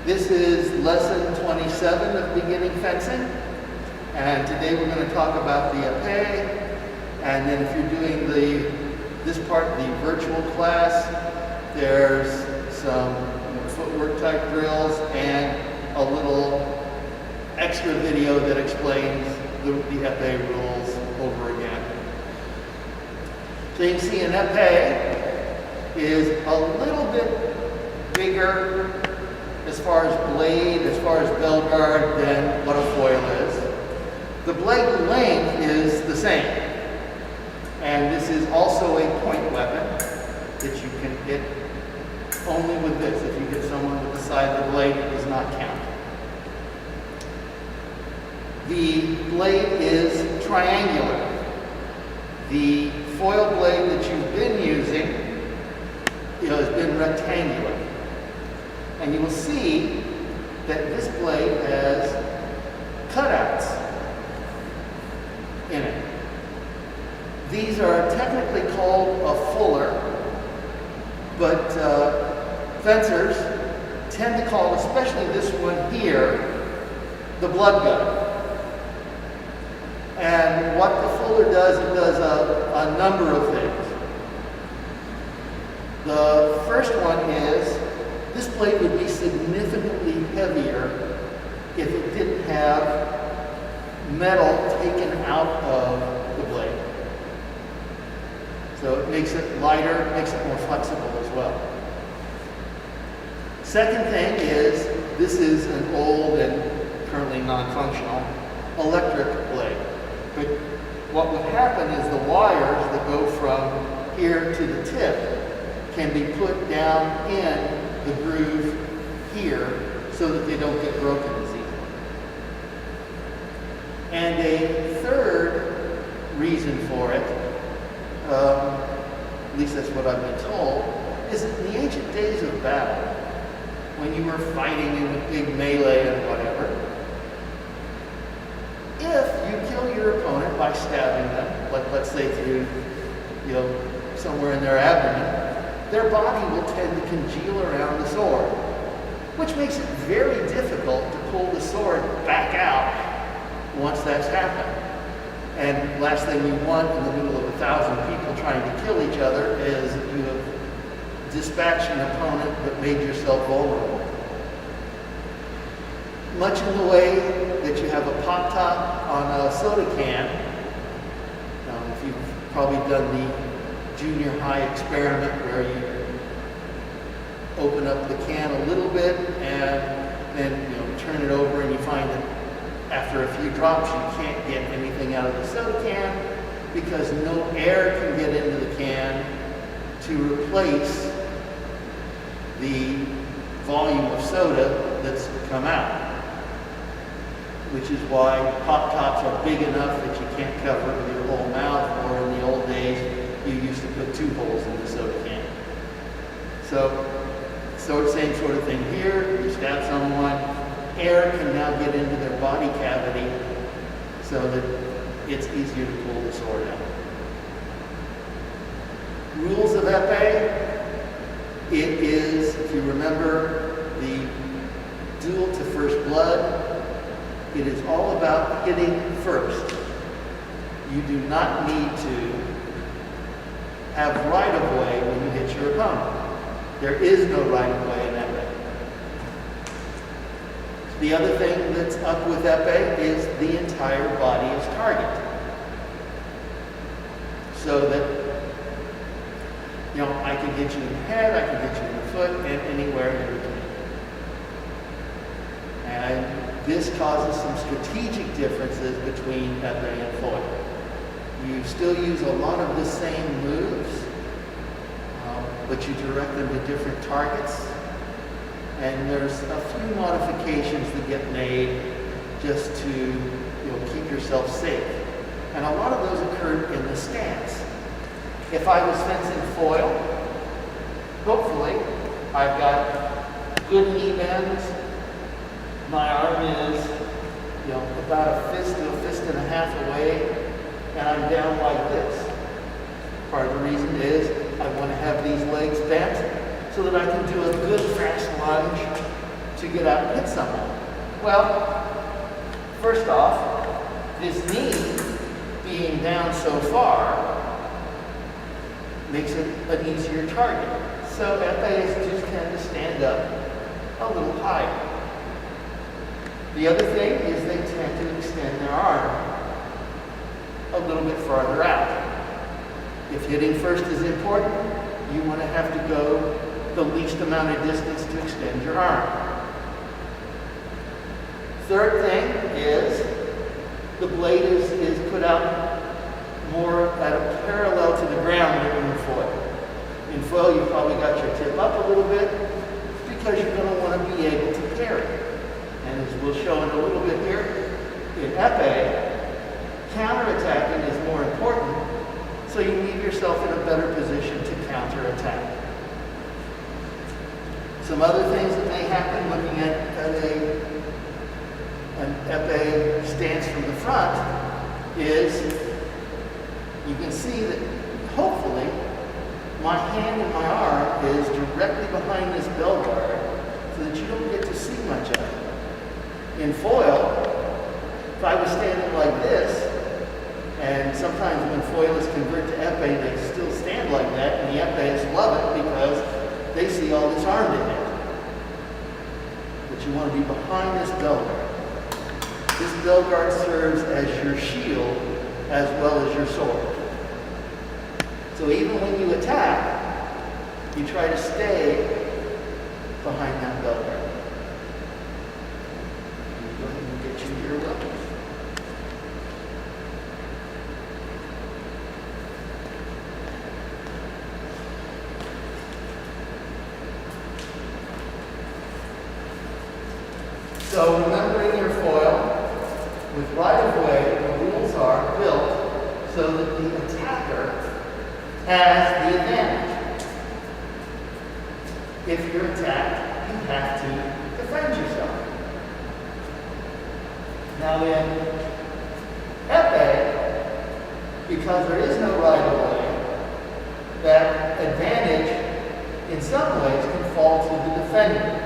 This is lesson 27 of beginning fencing, and today we're going to talk about the epee. And then if you're doing this part, the virtual class, there's some footwork type drills and a little extra video that explains the epee rules over again. So you can see an epee is a little bit bigger as far as blade, as far as bell guard, than what a foil is. The blade length is the same. And this is also a point weapon that you can hit only with this. If you hit someone with the side of the blade, it does not count. The blade is triangular. The foil blade that you've been using has been rectangular. And you will see that this blade has cutouts in it. These are technically called a fuller, but fencers tend to call, especially this one here, the blood gun. And what the fuller does, it does a number of things. The first one is, this blade would be significantly heavier if it didn't have metal taken out of the blade. So it makes it lighter, makes it more flexible as well. Second thing is, this is an old and currently non-functional electric blade. But what would happen is the wires that go from here to the tip can be put down in the groove here so that they don't get broken as easily. And a third reason for it, at least that's what I've been told, is in the ancient days of battle, when you were fighting in a big melee and whatever, if you kill your opponent by stabbing them, like let's say through, somewhere in their abdomen, their body will tend to congeal around the sword, which makes it very difficult to pull the sword back out once that's happened. And last thing you want in the middle of 1,000 people trying to kill each other is you have dispatched an opponent but made yourself vulnerable. Much in the way that you have a pop top on a soda can. If you've probably done the junior high experiment where you open up the can a little bit and then turn it over and you find that after a few drops you can't get anything out of the soda can because no air can get into the can to replace the volume of soda that's come out. Which is why pop tops are big enough that you can't cover it with your whole mouth, or in the old days you used to put 2 holes in the soda can. So same sort of thing here. You stab someone, air can now get into their body cavity so that it's easier to pull the sword out. Rules of epee. It is, if you remember, the duel to first blood. It is all about hitting first. You do not need to have right-of-way when you hit your opponent. There is no right-of-way in epee. The other thing that's up with epee is the entire body is target. So that, I can hit you in the head, I can hit you in the foot, and anywhere in between. And this causes some strategic differences between epee and foil. You still use a lot of the same moves, but you direct them to different targets. And there's a few modifications that get made just to keep yourself safe. And a lot of those occurred in the stance. If I was fencing foil, hopefully I've got good knee bends. My arm is about a fist to a fist and a half away, and I'm down like this. Part of the reason is I want to have these legs bent so that I can do a good fast lunge to get out and hit someone? Well, first off, this knee being down so far makes it an easier target. So Epees just tend to stand up a little higher. The other thing is they tend to extend their arm a little bit farther out. If hitting first is important, you want to have to go the least amount of distance to extend your arm. Third thing is the blade is put out more at a parallel to the ground than in foil. In foil, you've probably got your tip up a little bit because you're going to want to be able to parry. And as we'll show in a little bit here, in epee, counterattacking is more important, so you leave yourself in a better position to counterattack. Some other things that may happen looking at an epee stance from the front is you can see that hopefully my hand and my arm is directly behind this bell guard so that you don't get to see much of it. In foil, if I was standing like this, and sometimes when foilists convert to epee, they still stand like that, and the epees love it because they see all this arm in it. But you want to be behind this bell guard. This bell guard serves as your shield as well as your sword. So even when you attack, you try to stay behind that bell guard. Go ahead and get you your weapons. So remembering your foil, with right-of-way, the rules are built so that the attacker has the advantage. If you're attacked, you have to defend yourself. Now in epee, because there is no right-of-way, that advantage in some ways can fall to the defender.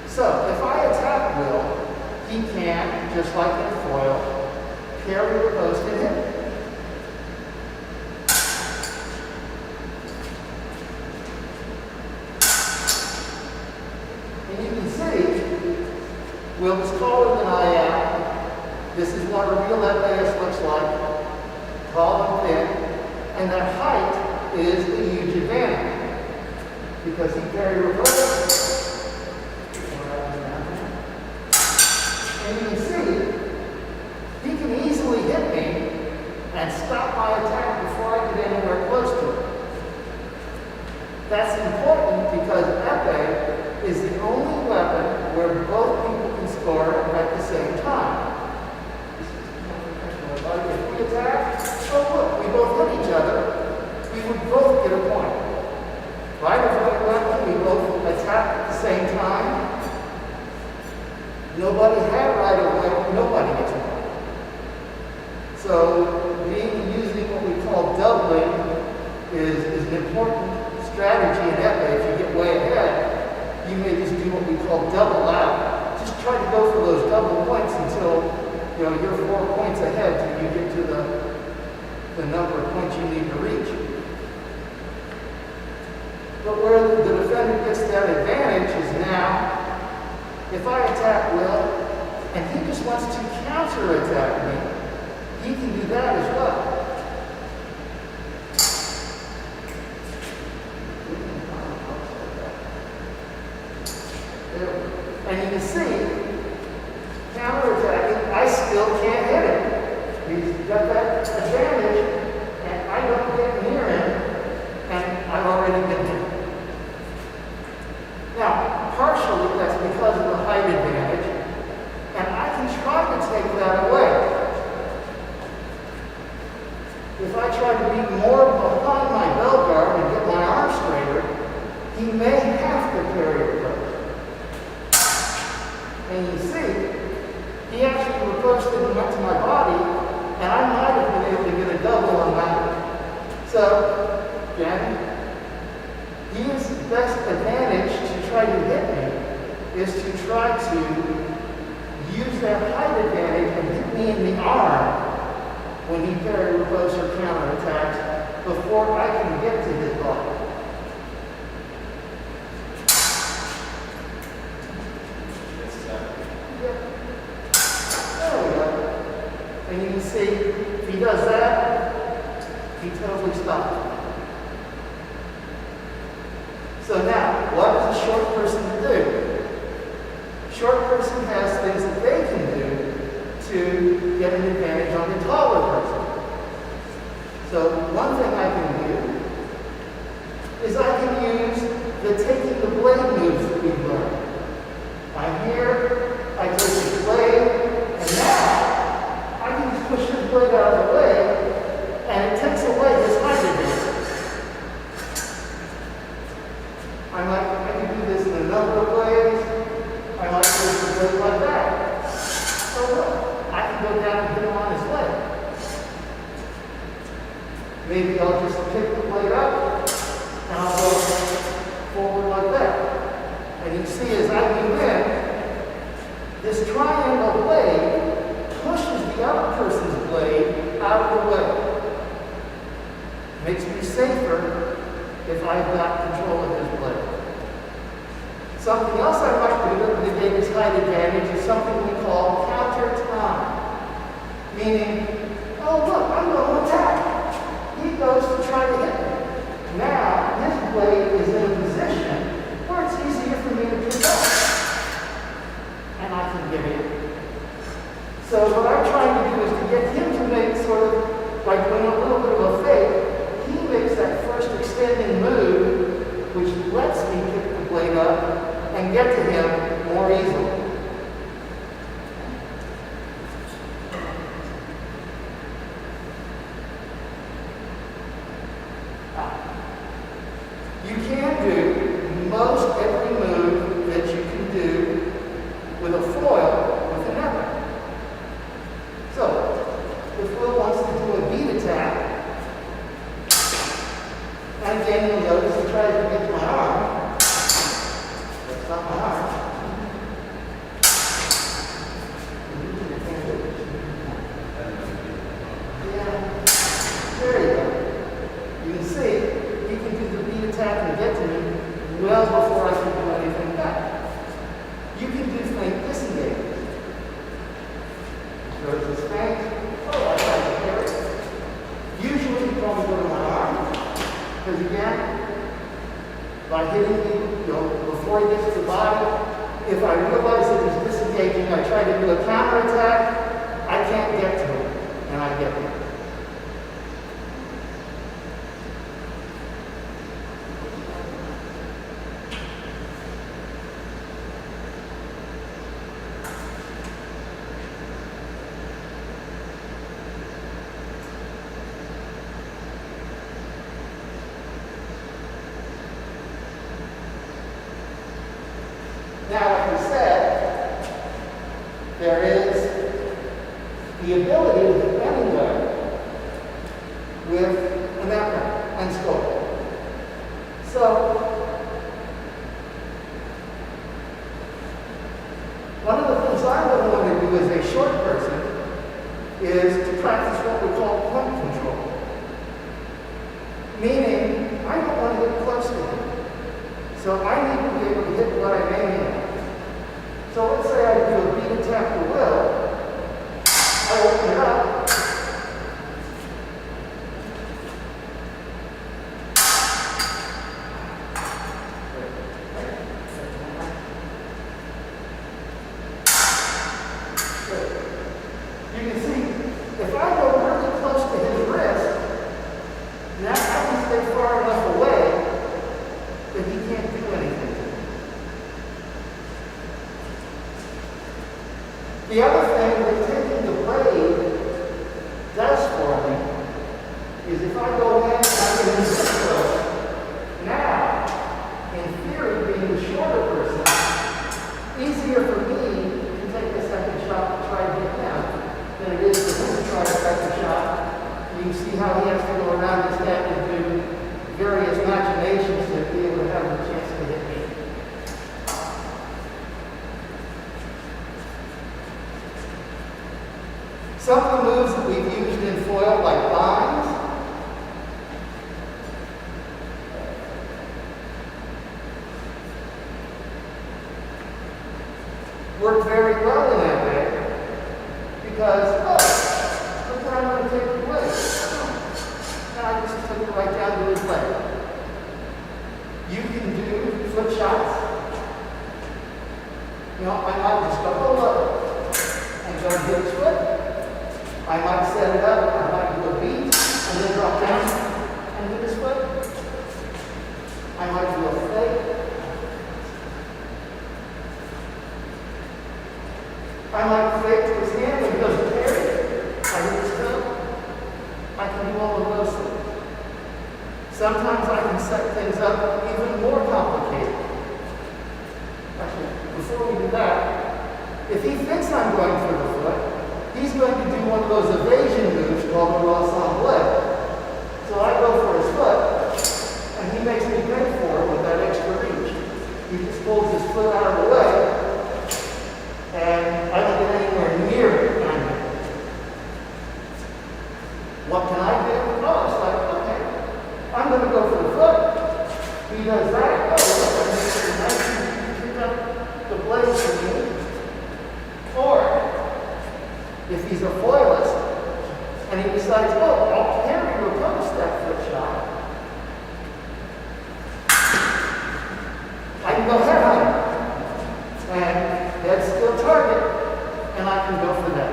So, if I attack Will, he can, just like in foil, parry the post and hit. And you can see, Will is taller than I am. This is what a real epees looks like, tall and thin, and that height is a huge advantage because he parry reverse. And you can see, he can easily hit me and stop my attack before I get anywhere close to it. That's important because epee is the only weapon where both people can score at the same time. If we attack, oh look, we both hit each other, we would both get a point. Right? If we both attack at the same time, nobody had right away, nobody gets one. So using what we call doubling is an important strategy in epee. If you get way ahead, you may just do what we call double out. Just try to go for those double points until you're 4 points ahead till you get to the number of points you need to reach. But where the defender gets that advantage is now, if I attack Will, and he just wants to counter-attack me, he can do that as well. And you can see, counter-attacking, I still can't hit him. He's got that advantage, and I don't get near him, and I've already been hit. Now, partially that's because of the height advantage, and I can try to take that away. If I try to be more behind my bell guard and get my arm straighter, he may have to parry approach. And you see, he actually reversed it and went to my body, and I might have been able to get a double on that. So, again, his best advantage to try to hit me is to try to use that height advantage and hit me in the arm when he parry, reverse, or counterattacks before I can get to his body. There we go. And you can see, if he does that, he totally stops. So now, what is a short person to do? Short person has things that they can do to get an advantage on the taller person. So one thing I can do is I can use the taking the blade moves that we've learned. I'm here, I take the blade, and now I can just push this blade out of the way, and it takes away this height advantage. I can do this in a number of ways. I might do this with a blade like that. So look, I can go down and hit him on his leg. Maybe I'll just pick the blade up, and I'll go forward like that. And you see as I move in, this triangle blade pushes the other person's blade out of the way. Makes me safer if I've got control of his blade. Something else I might do to negate his height advantage is something we call counter time. Meaning, oh look, I'm going to attack. He goes to try to hit me. Now, his blade is in a position where it's easier for me to pick up. And I can get in. So what I'm trying to do is to get him to make sort of, like doing a little bit of a fake, he makes that first extending move, which lets me pick the blade up and get to him more easily. You can do most every move that you can do with a foil with an ever. So, if Will wants to do a beat attack, and again you'll notice he tries to get my arm. That's not my arm. Yeah, there you go. You can see he can do the beat attack and get to me well before I can do anything back. You can do feint disengage. Goes to his feint. Oh, I got to carry. Usually you probably go to my arm. Because again, by hitting me, before he gets to the body, if I realize that he's disengaging, I try to do a counterattack, I can't get to him, and I get him. Now, like we said, there is the ability to hit anywhere with an ever and scope. So, one of the things I would want to do as a short person is to practice what we call point control. Meaning, I don't want to get close to him. So I need to be able to hit what I'm aiming at. So let's say I do a beat attack to Will. I open it up. You can see, if I go really close to his wrist, now I can stay far enough away that he can't do anything. The other thing that taking the blade does for me is if I go in and I get in this close, now, in theory, being the shorter person, easier for me Some of the moves that we've used in foil, like binds, work very well in that way because, oh, look where I'm going to take the blade. And I just took it right down to his leg. You can do foot shots. You know, I might just go, oh, look, and go hit his foot. I might set it up, I might do a beat, and then drop down and hit his foot. I might do a fake. I might fake to his hand when he goes to parry. I hit his toe. I can do all of those things. Sometimes I can set things up even more complicated. Actually, before we do that, if he thinks I'm going for the foot, he's going to do one of those evasion moves called a l'ensemble. So I go for his foot, and he makes me pay for it with that extra reach. He just pulls his foot out of the way, and I don't get anywhere near it. What can I do? Oh, it's like, okay, I'm going to go for the foot. He does that. Oh, nice and pick up the blade for me. Or, if he's a foilist, and he decides, oh, I'll parry or post that foot shot, I can go head on it. And that's still target, and I can go for that.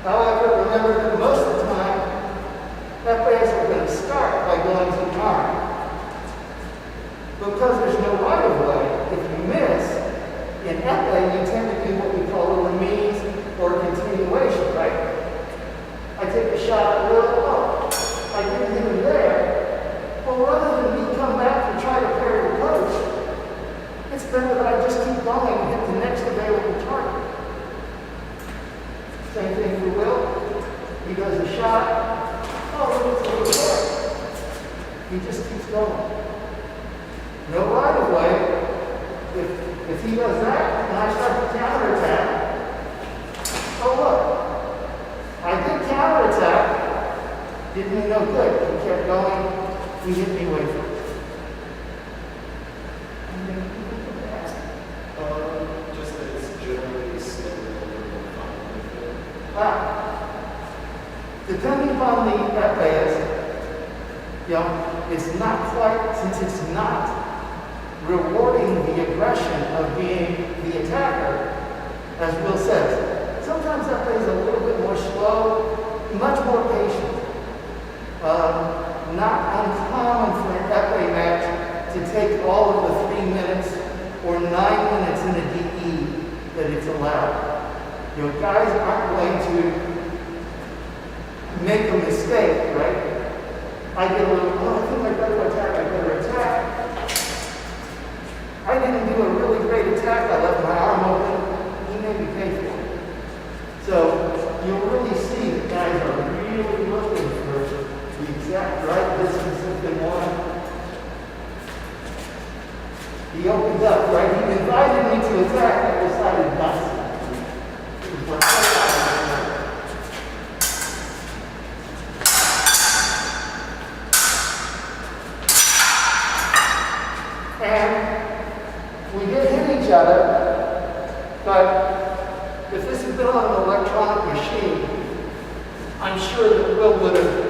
However, remember that most of the time, epees are going to start by going to the arm. Because there's no right of way, if you miss, in epee you tend to do what we call a remise or continuation, right? I take a shot at Will, oh, I didn't hit him there. Well, rather than me come back and try to parry the post, it's better that I just keep going and hit the next available target. Same thing for Will. He does a shot. Oh, it's a little there. He just keeps going. No right of way. If he does that and I start to counterattack, oh look, I did counterattack, did me no good. He kept going, he hit me away from it. Just that it's generally slower Depending upon the epees, it's not quite, since it's not rewarding the aggression of being the attacker, as Will says. Sometimes epees is a little bit more slow, much more patient. Not uncommon for an epee match to take all of the 3 minutes or 9 minutes in a DE that it's allowed. Guys aren't going to make a mistake, right? I get a little, oh, I think I better attack. I didn't do a really great attack. I left my arm open. He made me pay for it. So you'll really see that guys are really looking for the exact right distance that they want. He opened up, right? He invited me to attack. I decided not to. It was like, and we did hit each other, but if this had been on an electronic machine, I'm sure that Will would have